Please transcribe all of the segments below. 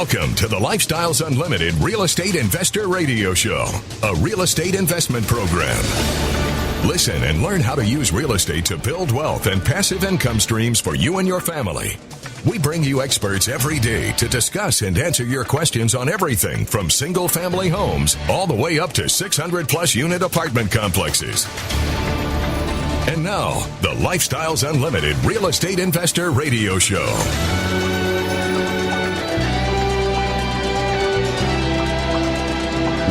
Welcome to the Lifestyles Unlimited Real Estate Investor Radio Show, a real estate investment program. Listen and learn how to use real estate to build wealth and passive income streams for you and your family. We bring you experts every day to discuss and answer your questions on everything from single-family homes all the way up to 600-plus unit apartment complexes. And now, the Lifestyles Unlimited Real Estate Investor Radio Show.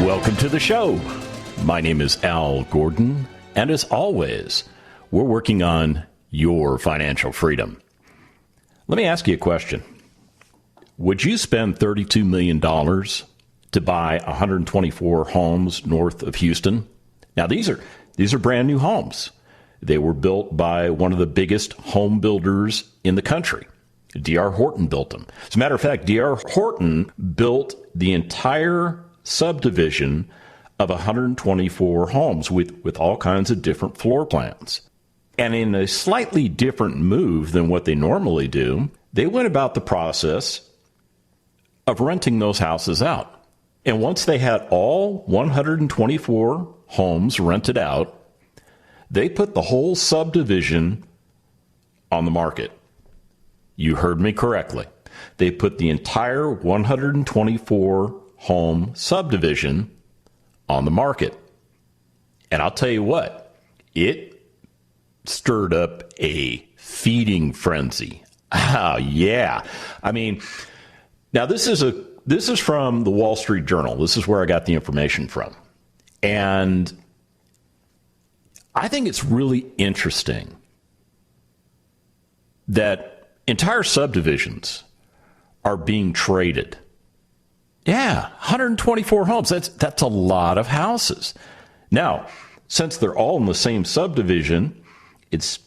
Welcome to the show. My name is Al Gordon, and as always, we're working on your financial freedom. Let me ask you a question. Would you spend $32 million to buy 124 homes north of Houston? Now, these are brand new homes. They were built by one of the biggest home builders in the country. D.R. Horton built them. As a matter of fact, D.R. Horton built the entire subdivision of 124 homes with all kinds of different floor plans. And in a slightly different move than what they normally do, they went about the process of renting those houses out. And once they had all 124 homes rented out, they put the whole subdivision on the market. You heard me correctly. They put the entire 124 home subdivision on the market. And I'll tell you what, it stirred up a feeding frenzy. Oh, yeah. I mean, now this is from the Wall Street Journal. This is where I got the information from. And I think it's really interesting that entire subdivisions are being traded. Yeah, 124 homes. That's a lot of houses. Now, since they're all in the same subdivision, it's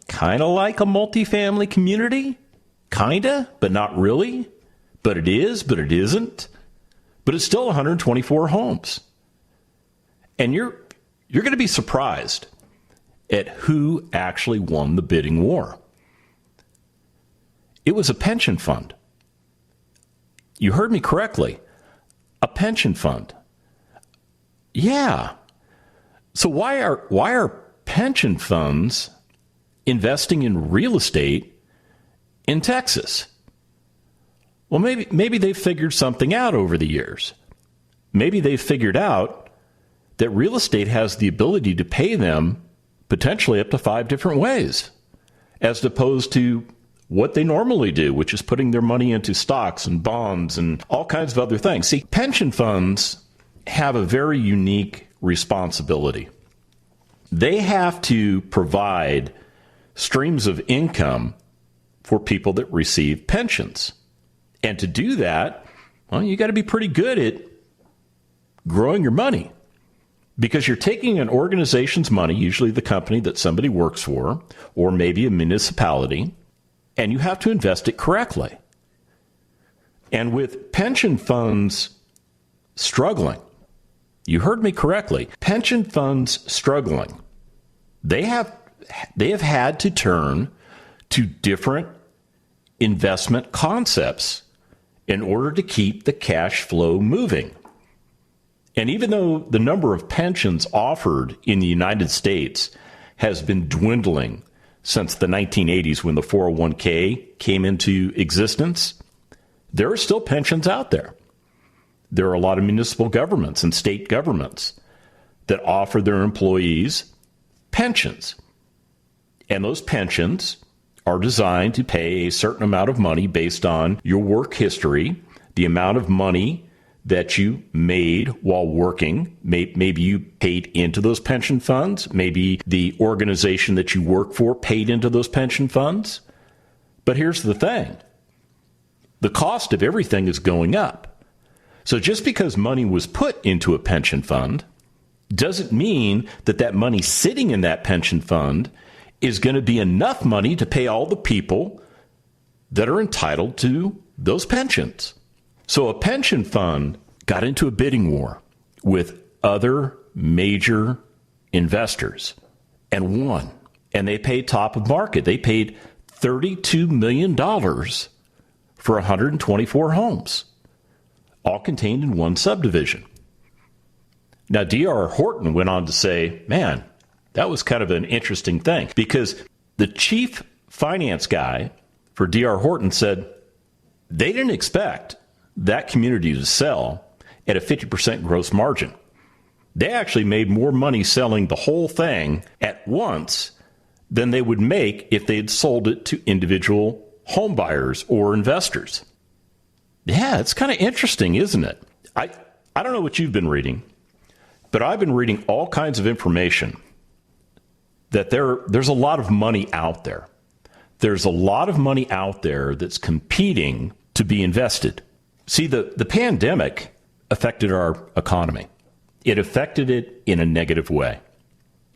kind of like a multifamily community. Kinda, but not really. But it is, but it isn't. But it's still 124 homes. And you're going to be surprised at who actually won the bidding war. It was a pension fund. You heard me correctly. A pension fund. Yeah. So why are pension funds investing in real estate in Texas? Well, maybe they've figured something out over the years. Maybe they've figured out that real estate has the ability to pay them potentially up to 5 different ways, as opposed to what they normally do, which is putting their money into stocks and bonds and all kinds of other things. See, pension funds have a very unique responsibility. They have to provide streams of income for people that receive pensions. And to do that, well, you got to be pretty good at growing your money, because you're taking an organization's money, usually the company that somebody works for, or maybe a municipality, and you have to invest it correctly. And with pension funds struggling, you heard me correctly, pension funds struggling, they have had to turn to different investment concepts in order to keep the cash flow moving. And even though the number of pensions offered in the United States has been dwindling since the 1980s when the 401k came into existence, there are still pensions out there. There are a lot of municipal governments and state governments that offer their employees pensions. And those pensions are designed to pay a certain amount of money based on your work history, the amount of money that you made while working. Maybe you paid into those pension funds. Maybe the organization that you work for paid into those pension funds. But here's the thing. The cost of everything is going up. So just because money was put into a pension fund doesn't mean that that money sitting in that pension fund is going to be enough money to pay all the people that are entitled to those pensions. So a pension fund got into a bidding war with other major investors and won. And they paid top of market. They paid $32 million for 124 homes. all contained in one subdivision. Now, D.R. Horton went on to say, man, that was kind of an interesting thing, because the chief finance guy for D.R. Horton said they didn't expect that community to sell at a 50% gross margin. They actually made more money selling the whole thing at once than they would make if they had sold it to individual home buyers or investors. Yeah, it's kind of interesting, isn't it? I don't know what you've been reading, but I've been reading all kinds of information that there's a lot of money out there. There's a lot of money out there that's competing to be invested. See, the pandemic affected our economy. It affected it in a negative way.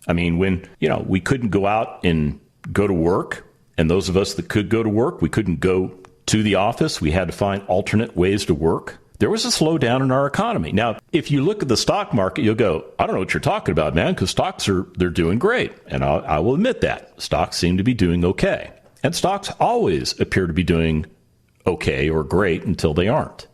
I mean, when, we couldn't go out and go to work, and those of us that could go to work, we couldn't go to the office. We had to find alternate ways to work. There was a slowdown in our economy. Now, if you look at the stock market, you'll go, I don't know what you're talking about, man, because stocks they're doing great. And I will admit that. Stocks seem to be doing okay. And stocks always appear to be doing okay or great until they aren't.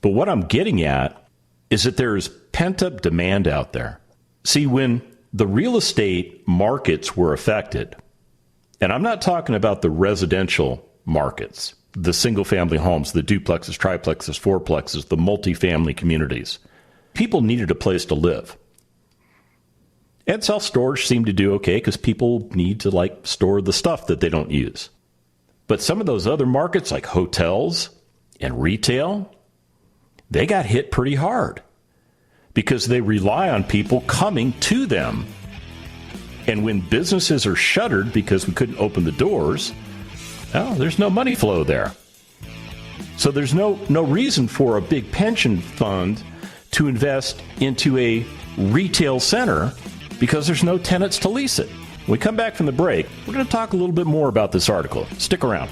But what I'm getting at is that there's pent-up demand out there. See, when the real estate markets were affected, and I'm not talking about the residential markets, the single-family homes, the duplexes, triplexes, fourplexes, the multifamily communities. People needed a place to live. And self-storage seemed to do okay because people need to, store the stuff that they don't use. But some of those other markets, like hotels and retail, they got hit pretty hard because they rely on people coming to them. And when businesses are shuttered because we couldn't open the doors, well, there's no money flow there. So there's no reason for a big pension fund to invest into a retail center because there's no tenants to lease it. When we come back from the break, we're going to talk a little bit more about this article. Stick around.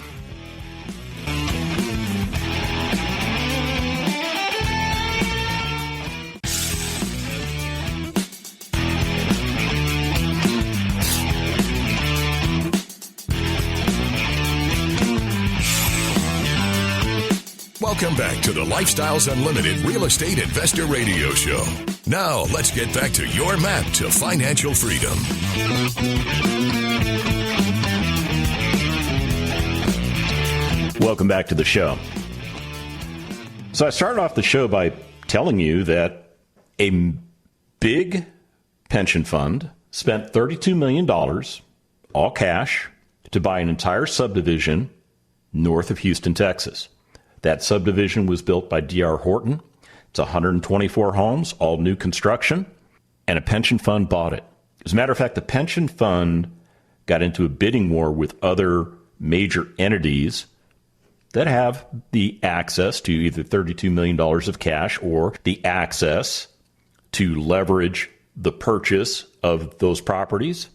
Welcome back to the Lifestyles Unlimited Real Estate Investor Radio Show. Now, let's get back to your map to financial freedom. Welcome back to the show. So I started off the show by telling you that a big pension fund spent $32 million, all cash, to buy an entire subdivision north of Houston, Texas. That subdivision was built by D.R. Horton. It's 124 homes, all new construction, and a pension fund bought it. As a matter of fact, the pension fund got into a bidding war with other major entities that have the access to either $32 million of cash or the access to leverage the purchase of those properties.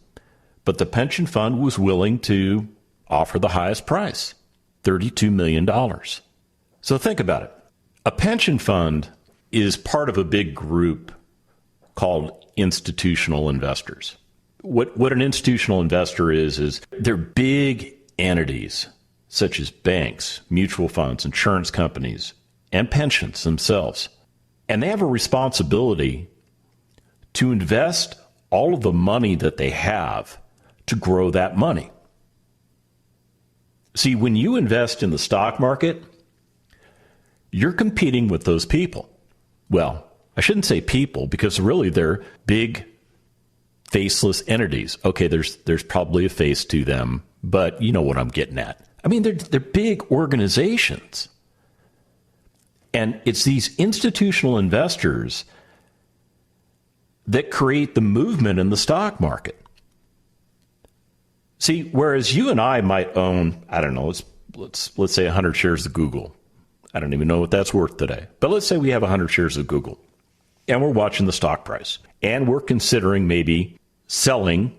But the pension fund was willing to offer the highest price, $32 million. So think about it. A pension fund is part of a big group called institutional investors. What an institutional investor is they're big entities such as banks, mutual funds, insurance companies, and pensions themselves. And they have a responsibility to invest all of the money that they have to grow that money. See, when you invest in the stock market, you're competing with those people. Well, I shouldn't say people because really they're big faceless entities. Okay, there's probably a face to them, but you know what I'm getting at. I mean, they're big organizations. And it's these institutional investors that create the movement in the stock market. See, whereas you and I might own, I don't know, let's say 100 shares of Google. I don't even know what that's worth today. But let's say we have 100 shares of Google and we're watching the stock price and we're considering maybe selling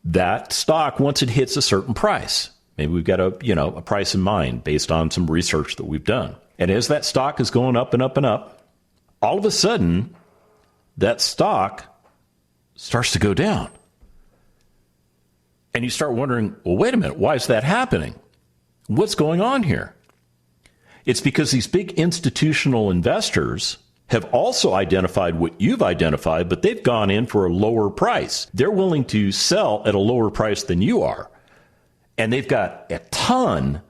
that stock once it hits a certain price. Maybe we've got a price in mind based on some research that we've done. And as that stock is going up and up and up, all of a sudden that stock starts to go down. And you start wondering, well, wait a minute, why is that happening? What's going on here? It's because these big institutional investors have also identified what you've identified, but they've gone in for a lower price. They're willing to sell at a lower price than you are. And they've got a ton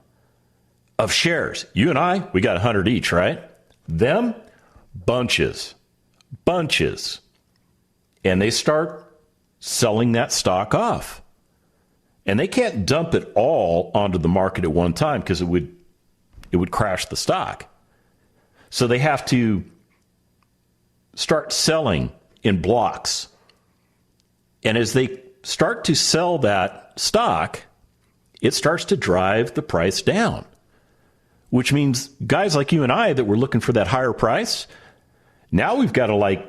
of shares. You and I, we got 100 each, right? Them, bunches. And they start selling that stock off. And they can't dump it all onto the market at one time because it would crash the stock. So they have to start selling in blocks. And as they start to sell that stock, it starts to drive the price down, which means guys like you and I that were looking for that higher price, now we've got to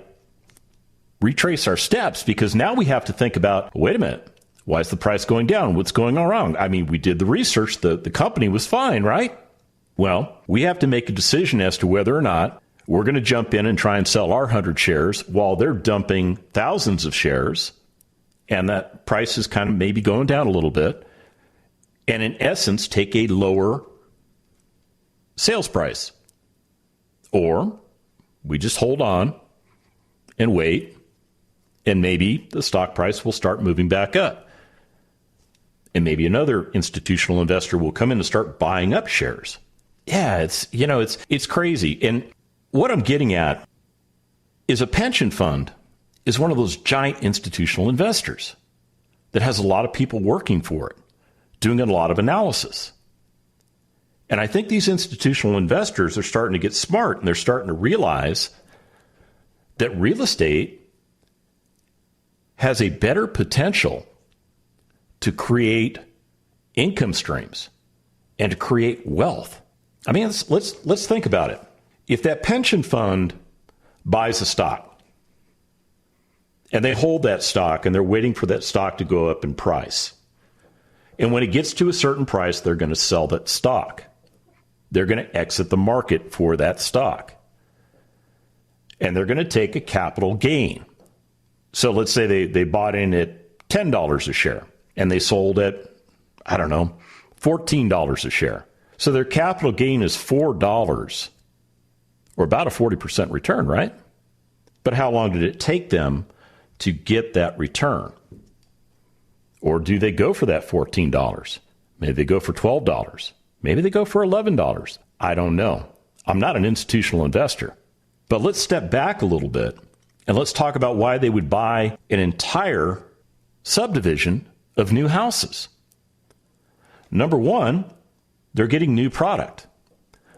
retrace our steps, because now we have to think about, wait a minute, why is the price going down? What's going on wrong? I mean, we did the research. The company was fine, right? Well, we have to make a decision as to whether or not we're going to jump in and try and sell our 100 shares while they're dumping thousands of shares, and that price is kind of maybe going down a little bit, and in essence, take a lower sales price. Or we just hold on and wait, and maybe the stock price will start moving back up. And maybe another institutional investor will come in and start buying up shares. Yeah, it's crazy. And what I'm getting at is a pension fund is one of those giant institutional investors that has a lot of people working for it, doing a lot of analysis. And I think these institutional investors are starting to get smart, and they're starting to realize that real estate has a better potential to create income streams and to create wealth. I mean, let's think about it. If that pension fund buys a stock and they hold that stock and they're waiting for that stock to go up in price, and when it gets to a certain price, they're going to sell that stock. They're going to exit the market for that stock. And they're going to take a capital gain. So let's say they bought in at $10 a share and they sold at, I don't know, $14 a share. So their capital gain is $4, or about a 40% return, right? But how long did it take them to get that return? Or do they go for that $14? Maybe they go for $12. Maybe they go for $11. I don't know. I'm not an institutional investor. But let's step back a little bit and let's talk about why they would buy an entire subdivision of new houses. Number one, they're getting new product.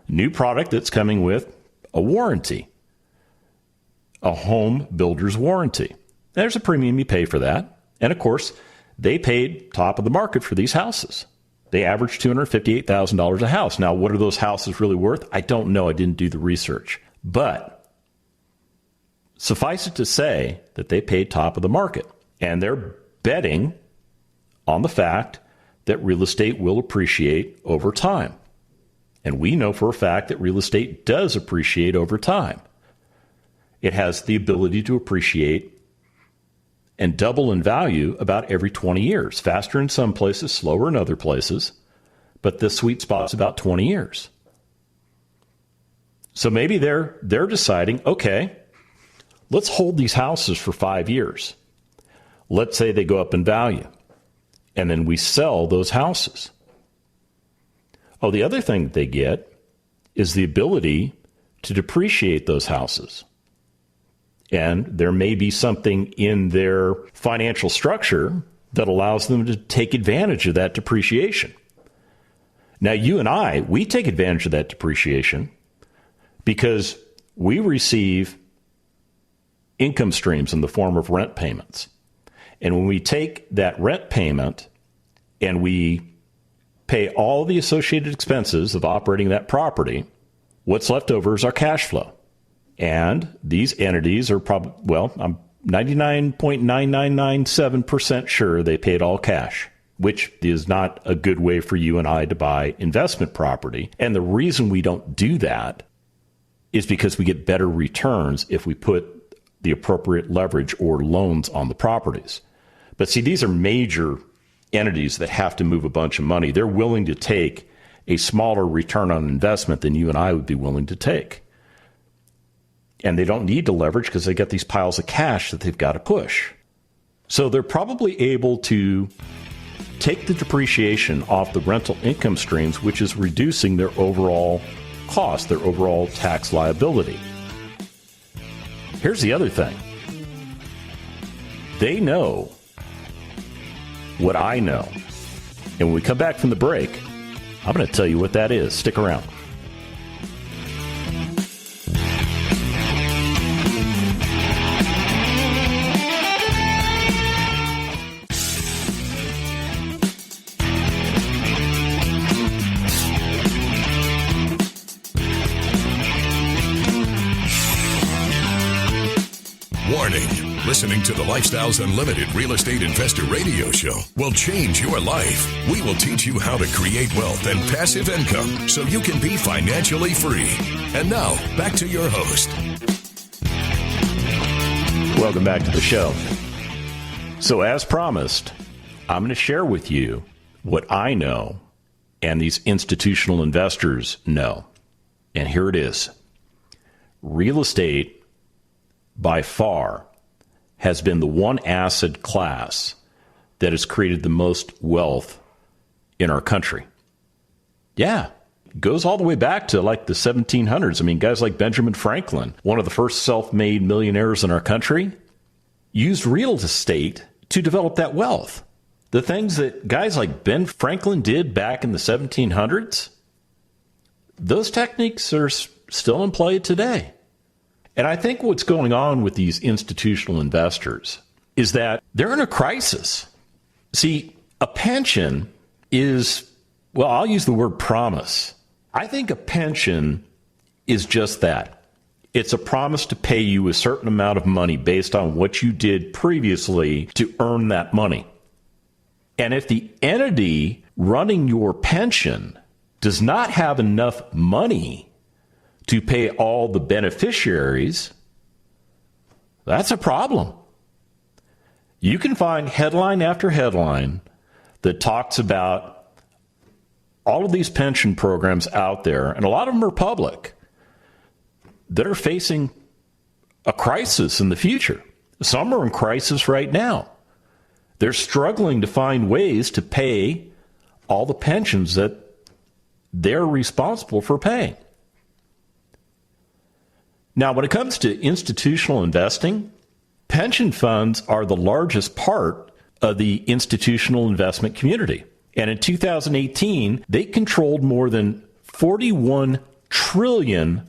New product that's coming with a warranty, a home builder's warranty. There's a premium you pay for that. And of course, they paid top of the market for these houses. They averaged $258,000 a house. Now, what are those houses really worth? I don't know. I didn't do the research. But suffice it to say that they paid top of the market. And they're betting on the fact that real estate will appreciate over time. And we know for a fact that real estate does appreciate over time. It has the ability to appreciate and double in value about every 20 years. Faster in some places, slower in other places. But the sweet spot's about 20 years. So maybe they're deciding, okay, let's hold these houses for 5 years. Let's say they go up in value. And then we sell those houses. Oh, the other thing that they get is the ability to depreciate those houses. And there may be something in their financial structure that allows them to take advantage of that depreciation. Now, you and I, we take advantage of that depreciation because we receive income streams in the form of rent payments. And when we take that rent payment and we pay all the associated expenses of operating that property, what's left over is our cash flow. And these entities are probably, well, I'm 99.9997% sure they paid all cash, which is not a good way for you and I to buy investment property. And the reason we don't do that is because we get better returns if we put the appropriate leverage or loans on the properties. But see, these are major entities that have to move a bunch of money. They're willing to take a smaller return on investment than you and I would be willing to take. And they don't need to leverage because they get these piles of cash that they've got to push. So they're probably able to take the depreciation off the rental income streams, which is reducing their overall cost, their overall tax liability. Here's the other thing. They know what I know. And when we come back from the break, I'm going to tell you what that is. Stick around. Warning. Listening to the Lifestyles Unlimited Real Estate Investor Radio Show will change your life. We will teach you how to create wealth and passive income so you can be financially free. And now, back to your host. Welcome back to the show. So as promised, I'm going to share with you what I know and these institutional investors know. And here it is. Real estate, by far, has been the one asset class that has created the most wealth in our country. Yeah, it goes all the way back to like the 1700s. I mean, guys like Benjamin Franklin, one of the first self-made millionaires in our country, used real estate to develop that wealth. The things that guys like Ben Franklin did back in the 1700s, those techniques are still in play today. And I think what's going on with these institutional investors is that they're in a crisis. See, a pension is, well, I'll use the word promise. I think a pension is just that. It's a promise to pay you a certain amount of money based on what you did previously to earn that money. And if the entity running your pension does not have enough money to pay all the beneficiaries, that's a problem. You can find headline after headline that talks about all of these pension programs out there, and a lot of them are public, that are facing a crisis in the future. Some are in crisis right now. They're struggling to find ways to pay all the pensions that they're responsible for paying. Now, when it comes to institutional investing, pension funds are the largest part of the institutional investment community. And in 2018, they controlled more than $41 trillion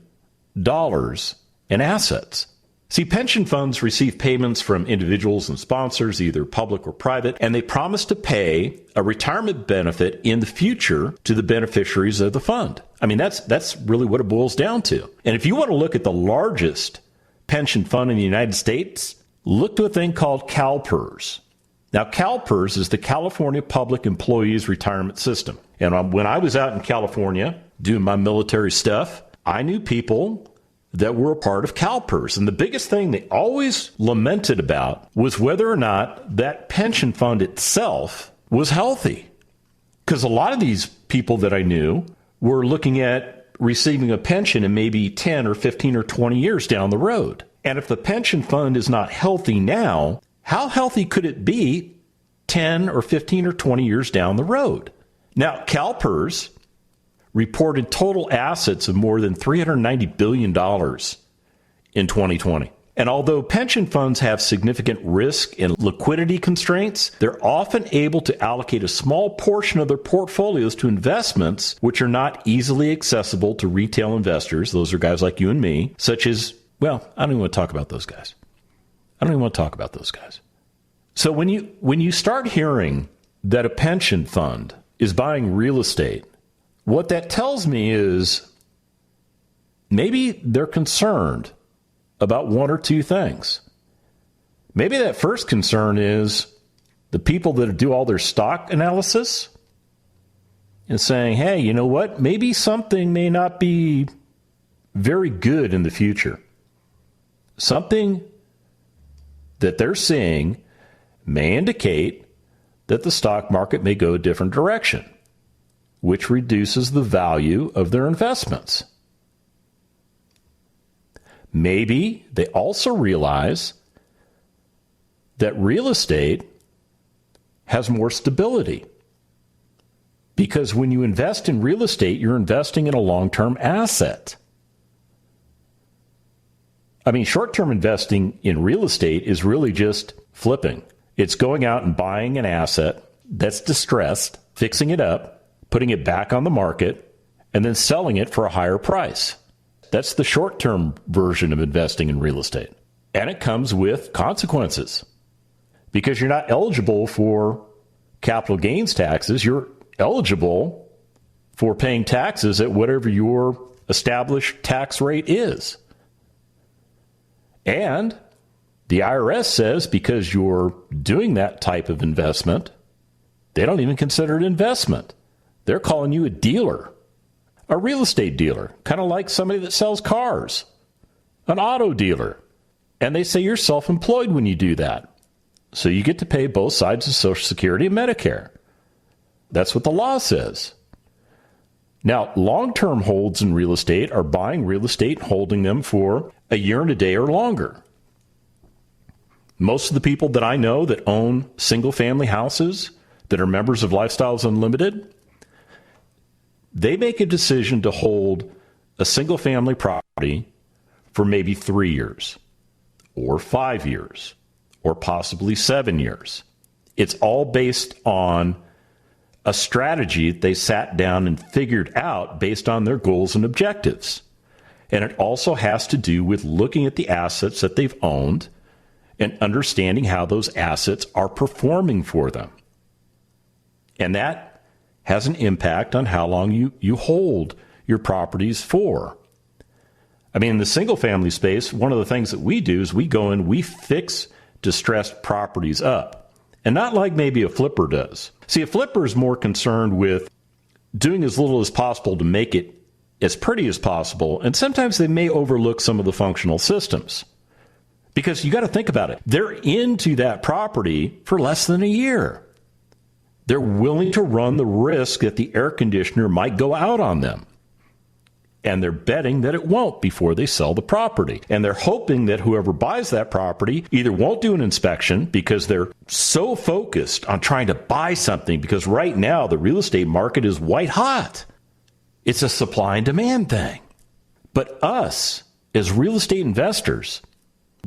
in assets. See, pension funds receive payments from individuals and sponsors, either public or private, and they promise to pay a retirement benefit in the future to the beneficiaries of the fund. I mean, that's really what it boils down to. And if you want to look at the largest pension fund in the United States, look to a thing called CalPERS. Now, CalPERS is the California Public Employees Retirement System. And when I was out in California doing my military stuff, I knew people that were a part of CalPERS. And the biggest thing they always lamented about was whether or not that pension fund itself was healthy. Because a lot of these people that I knew were looking at receiving a pension in maybe 10 or 15 or 20 years down the road. And if the pension fund is not healthy now, how healthy could it be 10 or 15 or 20 years down the road? Now, CalPERS reported total assets of more than $390 billion in 2020. And although pension funds have significant risk and liquidity constraints, they're often able to allocate a small portion of their portfolios to investments which are not easily accessible to retail investors. Those are guys like you and me, such as, well, I don't even want to talk about those guys. So when you start hearing that a pension fund is buying real estate, what that tells me is maybe they're concerned about one or two things. Maybe that first concern is the people that do all their stock analysis and saying, hey, you know what? Maybe something may not be very good in the future. Something that they're seeing may indicate that the stock market may go a different direction. which reduces the value of their investments. Maybe they also realize that real estate has more stability. Because when you invest in real estate, you're investing in a long-term asset. I mean, short-term investing in real estate is really just flipping. It's going out and buying an asset that's distressed, fixing it up, putting it back on the market, and then selling it for a higher price. That's the short-term version of investing in real estate. And it comes with consequences. Because you're not eligible for capital gains taxes, you're eligible for paying taxes at whatever your established tax rate is. And the IRS says because you're doing that type of investment, they don't even consider it investment. They're calling you a dealer, a real estate dealer, kind of like somebody that sells cars, an auto dealer. And they say you're self-employed when you do that. So you get to pay both sides of Social Security and Medicare. That's what the law says. Now, long-term holds in real estate are buying real estate and holding them for a year and a day or longer. Most of the people that I know that own single-family houses that are members of Lifestyles Unlimited, they make a decision to hold a single-family property for maybe 3 years or 5 years or possibly 7 years. It's all based on a strategy they sat down and figured out based on their goals and objectives. And it also has to do with looking at the assets that they've owned and understanding how those assets are performing for them. And that has an impact on how long you hold your properties for. I mean, in the single-family space, one of the things that we do is we go in, we fix distressed properties up. And not like maybe a flipper does. See, a flipper is more concerned with doing as little as possible to make it as pretty as possible. And sometimes they may overlook some of the functional systems. Because you got to think about it. They're into that property for less than a year. They're willing to run the risk that the air conditioner might go out on them. And they're betting that it won't before they sell the property. And they're hoping that whoever buys that property either won't do an inspection because they're so focused on trying to buy something, because right now the real estate market is white hot. It's a supply and demand thing. But us, as real estate investors,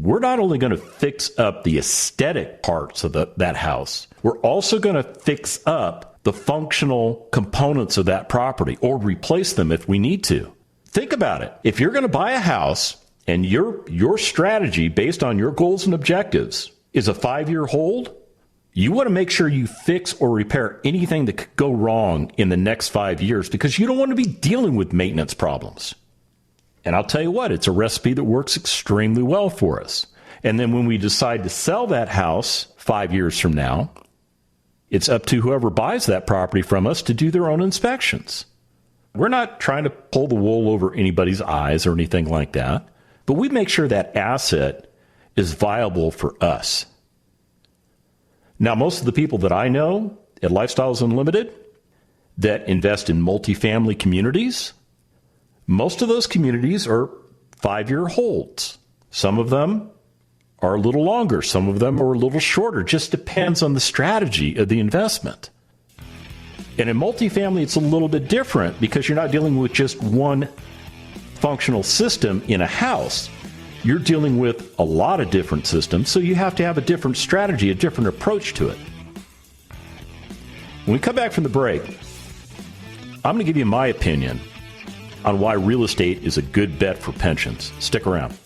we're not only going to fix up the aesthetic parts of that house, we're also going to fix up the functional components of that property or replace them if we need to. Think about it. If you're going to buy a house and your strategy based on your goals and objectives is a 5-year hold, you want to make sure you fix or repair anything that could go wrong in the next 5 years, because you don't want to be dealing with maintenance problems. And I'll tell you what, it's a recipe that works extremely well for us. And then when we decide to sell that house 5 years from now, it's up to whoever buys that property from us to do their own inspections. We're not trying to pull the wool over anybody's eyes or anything like that, but we make sure that asset is viable for us. Now, most of the people that I know at Lifestyles Unlimited that invest in multifamily communities, most of those communities are 5-year holds. Some of them are a little longer. Some of them are a little shorter. Just depends on the strategy of the investment. And in multifamily, it's a little bit different because you're not dealing with just one functional system in a house. You're dealing with a lot of different systems, so you have to have a different strategy, a different approach to it. When we come back from the break, I'm going to give you my opinion on why real estate is a good bet for pensions. Stick around.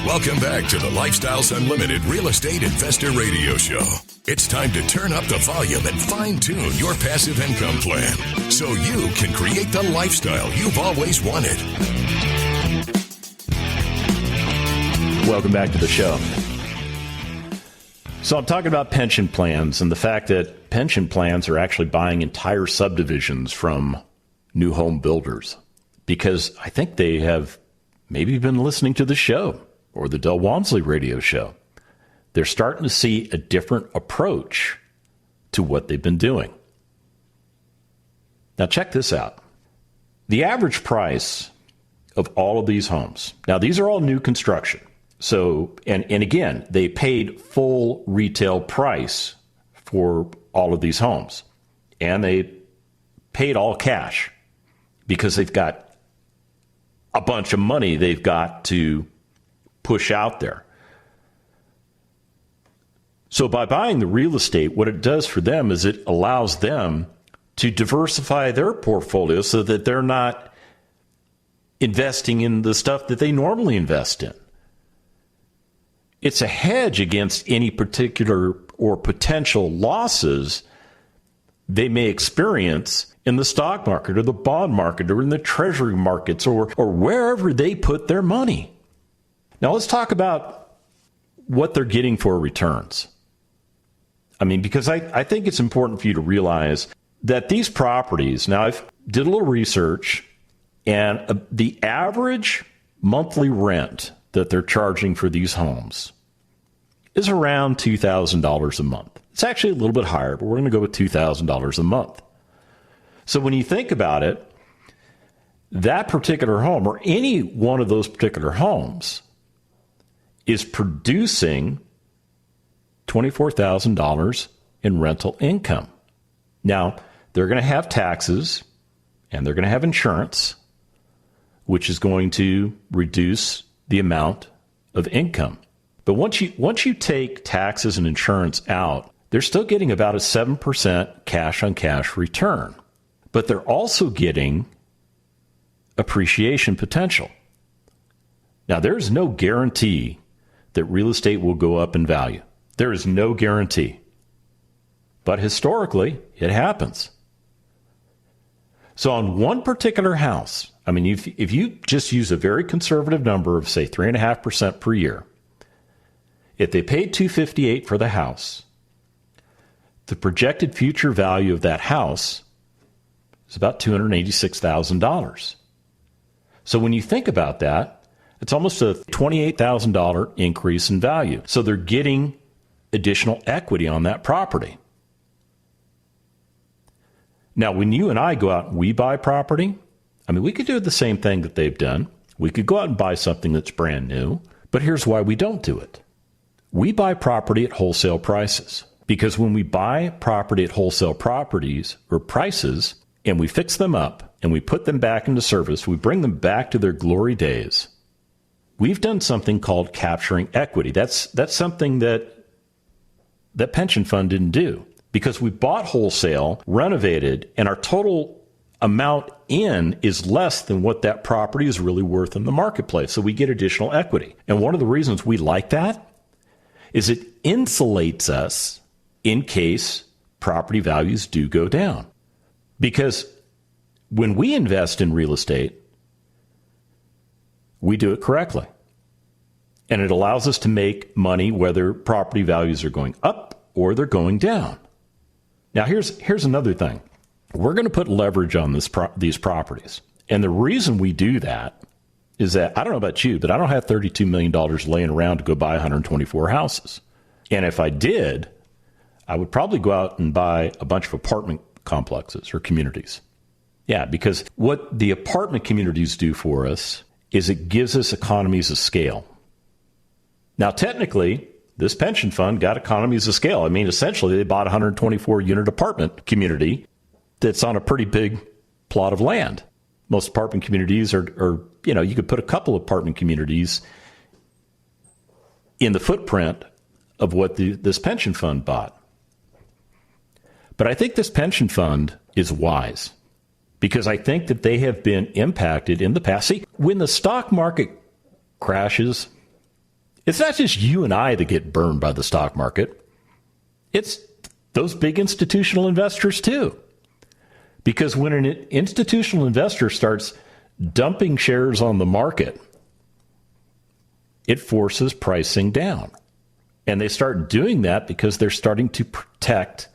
Welcome back to the Lifestyles Unlimited Real Estate Investor Radio Show. It's time to turn up the volume and fine-tune your passive income plan so you can create the lifestyle you've always wanted. Welcome back to the show. So I'm talking about pension plans and the fact that pension plans are actually buying entire subdivisions from new home builders, because I think they have maybe been listening to the show or the Del Walmsley radio show. They're starting to see a different approach to what they've been doing. Now check this out. The average price of all of these homes, now these are all new construction. So, and again, they paid full retail price for all of these homes. And they paid all cash because they've got a bunch of money they've got to push out there. So by buying the real estate, what it does for them is it allows them to diversify their portfolio so that they're not investing in the stuff that they normally invest in. It's a hedge against any particular or potential losses they may experience in the stock market or the bond market or in the treasury markets or wherever they put their money. Now let's talk about what they're getting for returns. I mean, because I think it's important for you to realize that these properties, now I've did a little research, and the average monthly rent that they're charging for these homes is around $2,000 a month. It's actually a little bit higher, but we're going to go with $2,000 a month. So when you think about it, that particular home or any one of those particular homes is producing $24,000 in rental income. Now, they're going to have taxes and they're going to have insurance, which is going to reduce the amount of income. But once you take taxes and insurance out, they're still getting about a 7% cash-on-cash return. But they're also getting appreciation potential. Now, there's no guarantee that real estate will go up in value. There is no guarantee. But historically, it happens. So on one particular house, I mean, if you just use a very conservative number of, say, 3.5% per year, if they paid $258,000 for the house, the projected future value of that house is about $286,000. So when you think about that, it's almost a $28,000 increase in value. So they're getting additional equity on that property. Now, when you and I go out and we buy property, I mean, we could do the same thing that they've done. We could go out and buy something that's brand new, but here's why we don't do it. We buy property at wholesale prices, because when we buy property at wholesale properties or prices and we fix them up and we put them back into service, we bring them back to their glory days, we've done something called capturing equity. That's something that pension fund didn't do, because we bought wholesale, renovated, and our total amount in is less than what that property is really worth in the marketplace. So we get additional equity. And one of the reasons we like that is it insulates us in case property values do go down. Because when we invest in real estate, we do it correctly. And it allows us to make money whether property values are going up or they're going down. Now, here's another thing. We're going to put leverage on these properties. And the reason we do that is that, I don't know about you, but I don't have $32 million laying around to go buy 124 houses. And if I did, I would probably go out and buy a bunch of apartment complexes or communities. Yeah, because what the apartment communities do for us is it gives us economies of scale. Now, technically, this pension fund got economies of scale. I mean, essentially, they bought a 124-unit apartment community that's on a pretty big plot of land. Most apartment communities are, you could put a couple apartment communities in the footprint of what this pension fund bought. But I think this pension fund is wise, because I think that they have been impacted in the past. See, when the stock market crashes, it's not just you and I that get burned by the stock market. It's those big institutional investors too. Because when an institutional investor starts dumping shares on the market, it forces pricing down. And they start doing that because they're starting to protect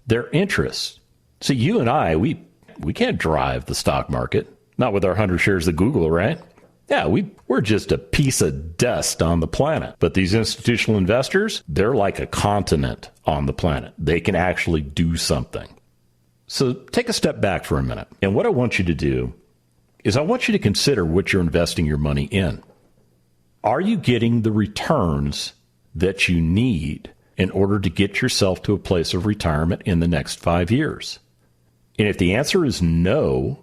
their interests. So you and I, we can't drive the stock market, not with our 100 shares of Google, right? Yeah, we're just a piece of dust on the planet. But these institutional investors, they're like a continent on the planet. They can actually do something. So take a step back for a minute. And what I want you to do is I want you to consider what you're investing your money in. Are you getting the returns that you need in order to get yourself to a place of retirement in the next 5 years? And if the answer is no,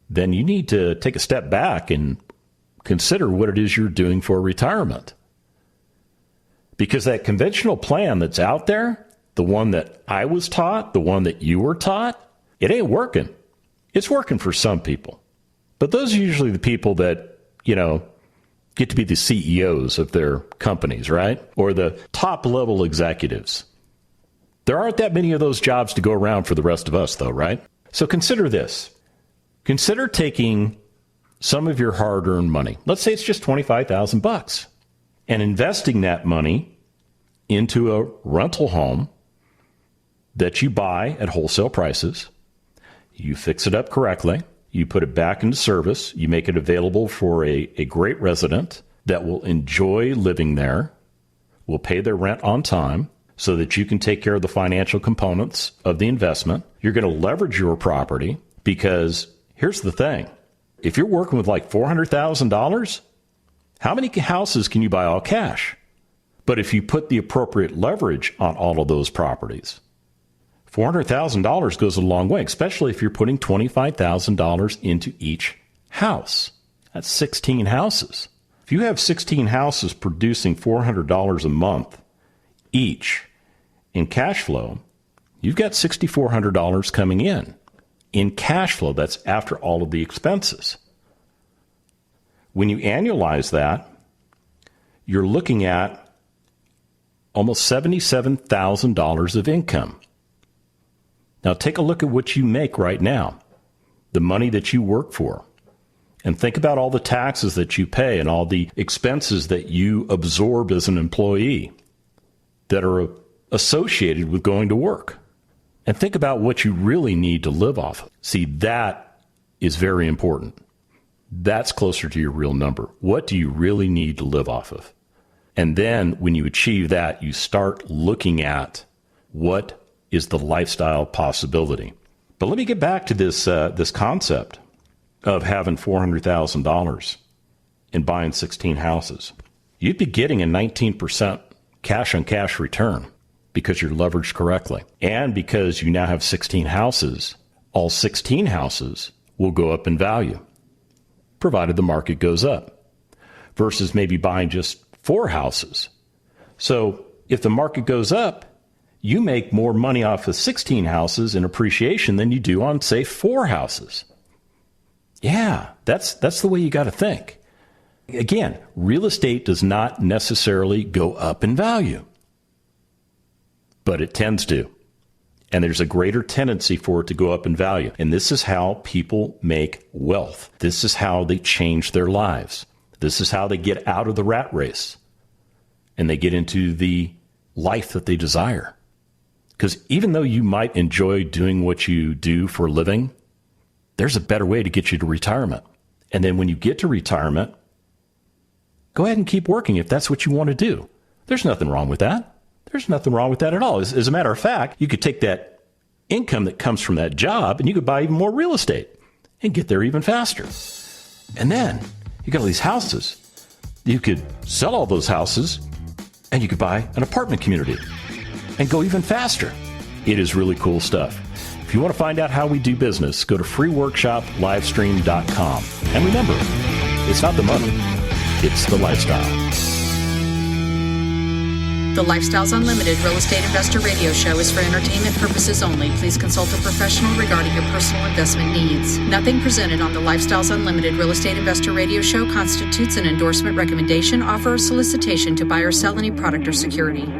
then you need to take a step back and consider what it is you're doing for retirement. Because that conventional plan that's out there, the one that I was taught, the one that you were taught, it ain't working. It's working for some people. But those are usually the people that, get to be the CEOs of their companies, right? Or the top level executives. There aren't that many of those jobs to go around for the rest of us, though, right? So consider this. Consider taking some of your hard-earned money. Let's say it's just $25,000 and investing that money into a rental home that you buy at wholesale prices. You fix it up correctly. You put it back into service. You make it available for a great resident that will enjoy living there, will pay their rent on time so that you can take care of the financial components of the investment. You're going to leverage your property because here's the thing. If you're working with like $400,000, how many houses can you buy all cash? But if you put the appropriate leverage on all of those properties, $400,000 goes a long way, especially if you're putting $25,000 into each house. That's 16 houses. If you have 16 houses producing $400 a month each in cash flow, you've got $6,400 coming in cash flow. That's after all of the expenses. When you annualize that, you're looking at almost $77,000 of income. Now take a look at what you make right now, the money that you work for, and think about all the taxes that you pay and all the expenses that you absorb as an employee that are associated with going to work. And think about what you really need to live off of. See, that is very important. That's closer to your real number. What do you really need to live off of? And then when you achieve that, you start looking at what is the lifestyle possibility. But let me get back to this concept of having $400,000 and buying 16 houses. You'd be getting a 19% cash-on-cash return because you're leveraged correctly. And because you now have 16 houses, all 16 houses will go up in value, provided the market goes up, versus maybe buying just 4 houses. So if the market goes up, you make more money off of 16 houses in appreciation than you do on, say, 4 houses. Yeah, that's the way you got to think. Again, real estate does not necessarily go up in value, but it tends to. And there's a greater tendency for it to go up in value. And this is how people make wealth. This is how they change their lives. This is how they get out of the rat race and they get into the life that they desire. Because even though you might enjoy doing what you do for a living, there's a better way to get you to retirement. And then when you get to retirement, go ahead and keep working if that's what you want to do. There's nothing wrong with that. There's nothing wrong with that at all. As a matter of fact, you could take that income that comes from that job and you could buy even more real estate and get there even faster. And then you got all these houses. You could sell all those houses and you could buy an apartment community and go even faster. It is really cool stuff. If you want to find out how we do business, go to freeworkshoplivestream.com. And remember, it's not the money, it's the lifestyle. The Lifestyles Unlimited Real Estate Investor Radio Show is for entertainment purposes only. Please consult a professional regarding your personal investment needs. Nothing presented on the Lifestyles Unlimited Real Estate Investor Radio Show constitutes an endorsement, recommendation, offer, or solicitation to buy or sell any product or security.